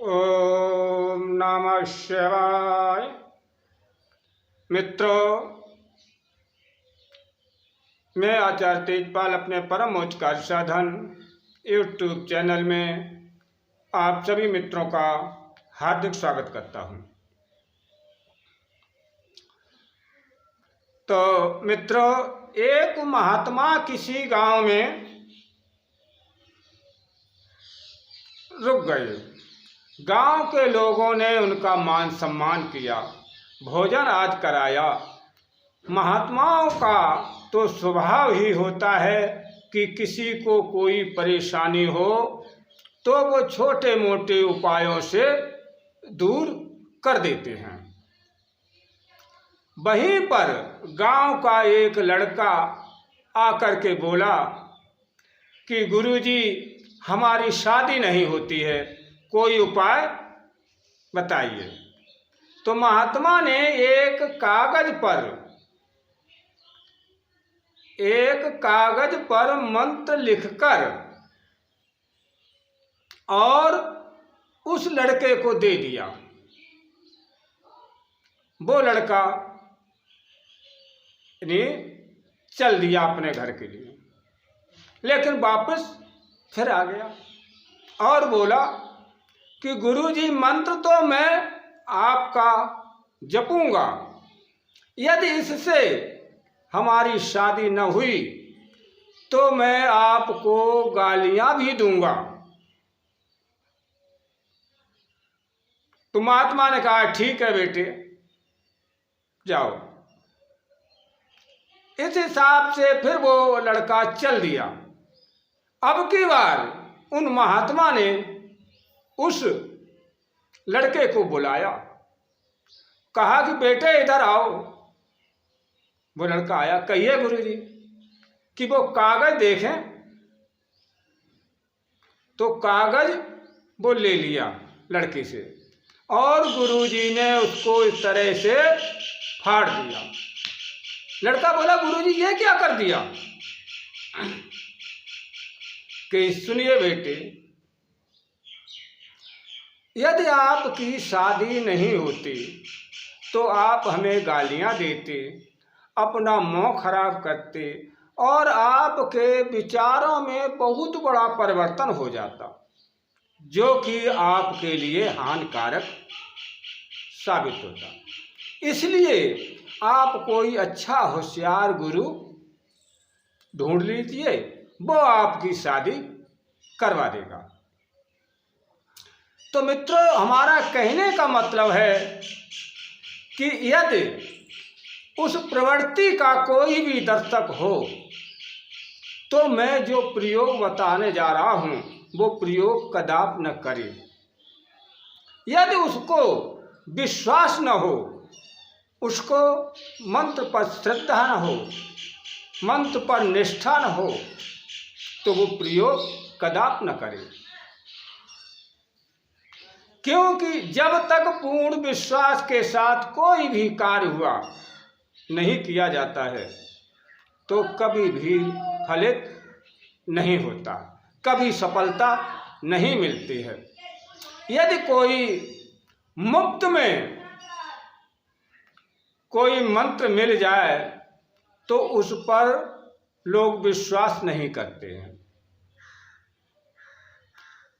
ओम नमः शिवाय। मित्रों, मैं आचार्य तेजपाल अपने परम उच्च कार्य साधन यूट्यूब चैनल में आप सभी मित्रों का हार्दिक स्वागत करता हूं। तो मित्रों, एक महात्मा किसी गांव में रुक गए। गांव के लोगों ने उनका मान सम्मान किया, भोजन आदि कराया। महात्माओं का तो स्वभाव ही होता है कि किसी को कोई परेशानी हो तो वो छोटे मोटे उपायों से दूर कर देते हैं। वहीं पर गांव का एक लड़का आकर के बोला कि गुरुजी, हमारी शादी नहीं होती है, कोई उपाय बताइए। तो महात्मा ने एक कागज पर मंत्र लिखकर और उस लड़के को दे दिया। वो लड़का चल दिया अपने घर के लिए, लेकिन वापस फिर आ गया और बोला कि गुरुजी, मंत्र तो मैं आपका जपूंगा, यदि इससे हमारी शादी न हुई तो मैं आपको गालियां भी दूंगा। तो महात्मा ने कहा, ठीक है बेटे, जाओ। इस हिसाब से फिर वो लड़का चल दिया। अब की बार उन महात्मा ने उस लड़के को बुलाया, कहा कि बेटे इधर आओ। वो लड़का आया। कहिए गुरुजी। कि वो कागज देखें। तो कागज वो ले लिया लड़के से और गुरुजी ने उसको इस तरह से फाड़ दिया। लड़का बोला, गुरुजी ये क्या कर दिया? कि सुनिए बेटे, यदि आपकी शादी नहीं होती तो आप हमें गालियां देते, अपना मुंह खराब करते और आपके विचारों में बहुत बड़ा परिवर्तन हो जाता, जो कि आपके लिए हानिकारक साबित होता। इसलिए आप कोई अच्छा होशियार गुरु ढूंढ लीजिए, वो आपकी शादी करवा देगा। तो मित्रों, हमारा कहने का मतलब है कि यदि उस प्रवृत्ति का कोई भी दर्शक हो तो मैं जो प्रयोग बताने जा रहा हूं वो प्रयोग कदापि न करे। यदि उसको विश्वास न हो, उसको मंत्र पर श्रद्धा न हो, मंत्र पर निष्ठा न हो, तो वो प्रयोग कदापि न करे। क्योंकि जब तक पूर्ण विश्वास के साथ कोई भी कार्य हुआ नहीं किया जाता है तो कभी भी फलित नहीं होता, कभी सफलता नहीं मिलती है। यदि कोई मुफ्त में कोई मंत्र मिल जाए तो उस पर लोग विश्वास नहीं करते हैं,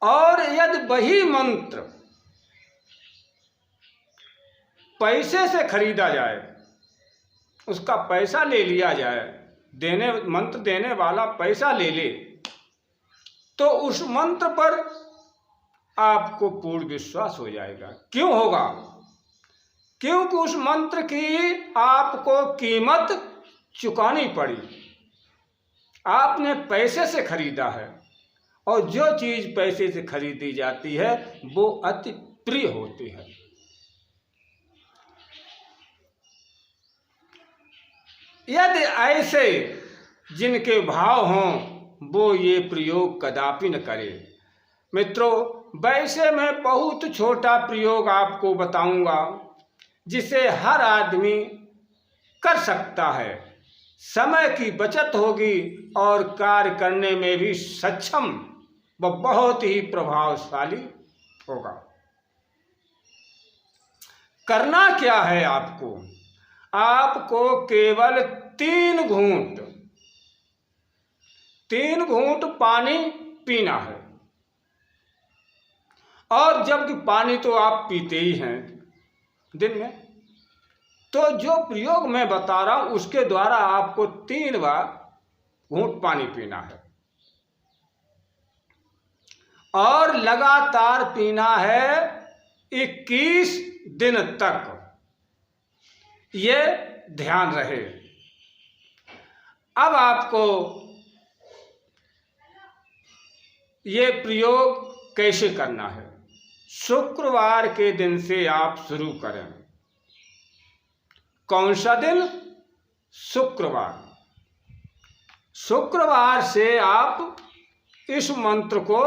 और यदि वही मंत्र पैसे से खरीदा जाए, उसका पैसा ले लिया जाए, मंत्र देने वाला पैसा ले ले, तो उस मंत्र पर आपको पूर्ण विश्वास हो जाएगा। क्यों होगा? क्योंकि उस मंत्र की आपको कीमत चुकानी पड़ी, आपने पैसे से खरीदा है, और जो चीज पैसे से खरीदी जाती है वो अति प्रिय होती है। यदि ऐसे जिनके भाव हों वो ये प्रयोग कदापि न करे। मित्रों, वैसे मैं बहुत छोटा प्रयोग आपको बताऊंगा जिसे हर आदमी कर सकता है, समय की बचत होगी और कार्य करने में भी सक्षम व बहुत ही प्रभावशाली होगा। करना क्या है आपको? आपको केवल 3 घूंट पानी पीना है। और जबकि पानी तो आप पीते ही हैं दिन में, तो जो प्रयोग मैं बता रहा हूं उसके द्वारा आपको 3 बार घूंट पानी पीना है और लगातार पीना है 21 दिन तक। ये ध्यान रहे। अब आपको ये प्रयोग कैसे करना है? शुक्रवार के दिन से आप शुरू करें। कौन सा दिन? शुक्रवार। शुक्रवार से आप इस मंत्र को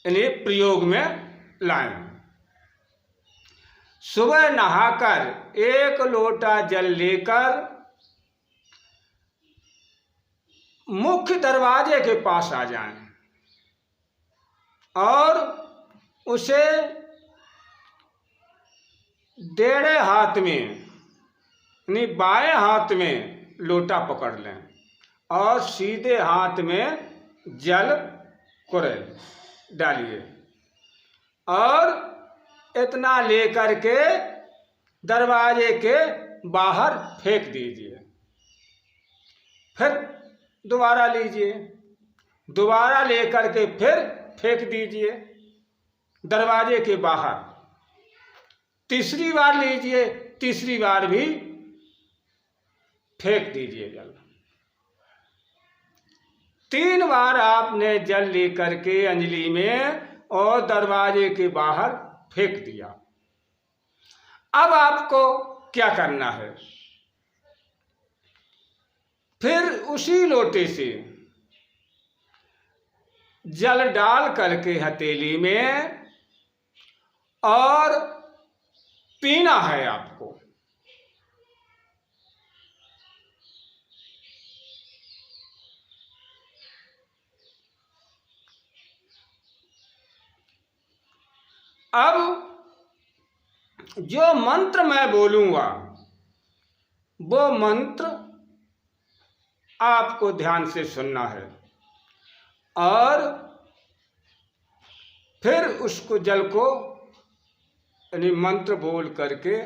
यानी प्रयोग में लाएं। सुबह नहाकर 1 लोटा जल लेकर मुख्य दरवाजे के पास आ जाएं और उसे डेढ़े हाथ में यानी बाएं हाथ में लोटा पकड़ लें और सीधे हाथ में जल कुरेल डालिए और इतना लेकर के दरवाजे के बाहर फेंक दीजिए। फिर दोबारा लीजिए, दोबारा लेकर के फिर फेंक दीजिए दरवाजे के बाहर। तीसरी बार लीजिए, तीसरी बार भी फेंक दीजिए जल। 3 बार आपने जल लेकर के अंजलि में और दरवाजे के बाहर फेंक दिया। अब आपको क्या करना है? फिर उसी लोटे से जल डाल करके हथेली में और पीना है आपको। अब जो मंत्र मैं बोलूंगा वो मंत्र आपको ध्यान से सुनना है और फिर उसको जल को यानी मंत्र बोल करके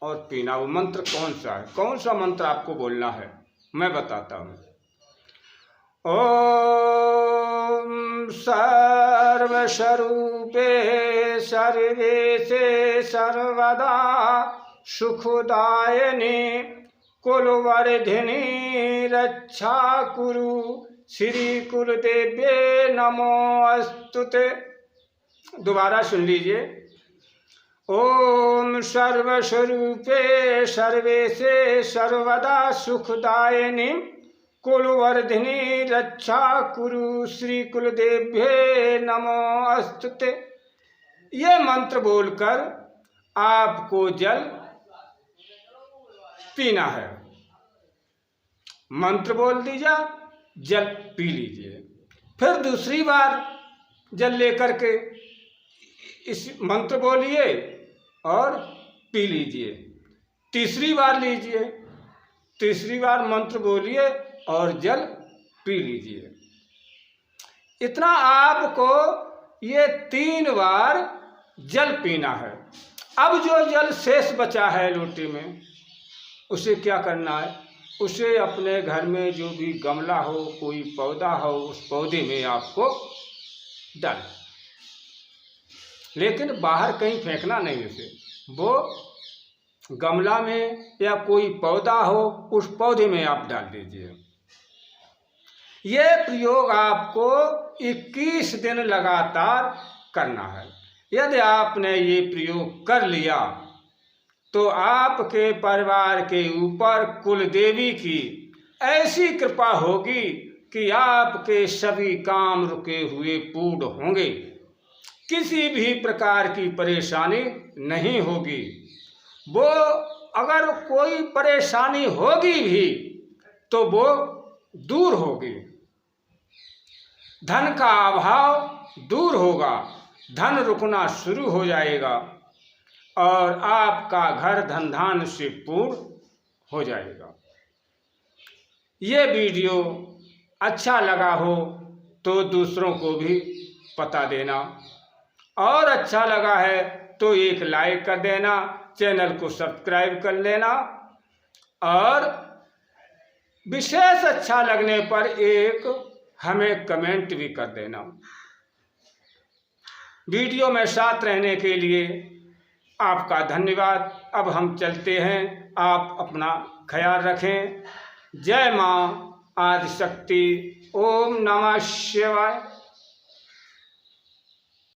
और पीना। वो मंत्र कौन सा है? कौन सा मंत्र आपको बोलना है मैं बताता हूँ। ओम सर्वस्वरूपे सर्वेशे सर्वदा सुखदायिनी कुलवर्धिनी रक्षा कुरु श्री कुलदेव्ये नमो अस्तुते। दोबारा सुन लीजिए। ओम सर्वस्वरूपे सर्वेशे सर्वदा सुखदायिनी कुलवर्धिनी रक्षा कुरु श्री कुलदेव्ये नमो अस्तुते। ये मंत्र बोलकर आपको जल पीना है। मंत्र बोल दीजिए, जल पी लीजिए। फिर दूसरी बार जल लेकर के इस मंत्र बोलिए और पी लीजिए। तीसरी बार लीजिए, तीसरी बार मंत्र बोलिए और जल पी लीजिए। इतना आपको ये 3 बार जल पीना है। अब जो जल शेष बचा है लोटे में उसे क्या करना है? उसे अपने घर में जो भी गमला हो, कोई पौधा हो, उस पौधे में आपको डाल, लेकिन बाहर कहीं फेंकना नहीं उसे। वो गमला में या कोई पौधा हो उस पौधे में आप डाल दीजिए। ये प्रयोग आपको 21 दिन लगातार करना है। यदि आपने ये प्रयोग कर लिया तो आपके परिवार के ऊपर कुल देवी की ऐसी कृपा होगी कि आपके सभी काम रुके हुए पूर्ण होंगे। किसी भी प्रकार की परेशानी नहीं होगी। वो अगर कोई परेशानी होगी भी तो वो दूर होगी। धन का अभाव दूर होगा, धन रुकना शुरू हो जाएगा और आपका घर धन धान्य से पूर्ण हो जाएगा। ये वीडियो अच्छा लगा हो तो दूसरों को भी पता देना, और अच्छा लगा है तो एक लाइक कर देना, चैनल को सब्सक्राइब कर लेना, और विशेष अच्छा लगने पर एक हमें कमेंट भी कर देना। वीडियो में साथ रहने के लिए आपका धन्यवाद। अब हम चलते हैं, आप अपना ख्याल रखें। जय मां आदिशक्ति। ओम नमः शिवाय।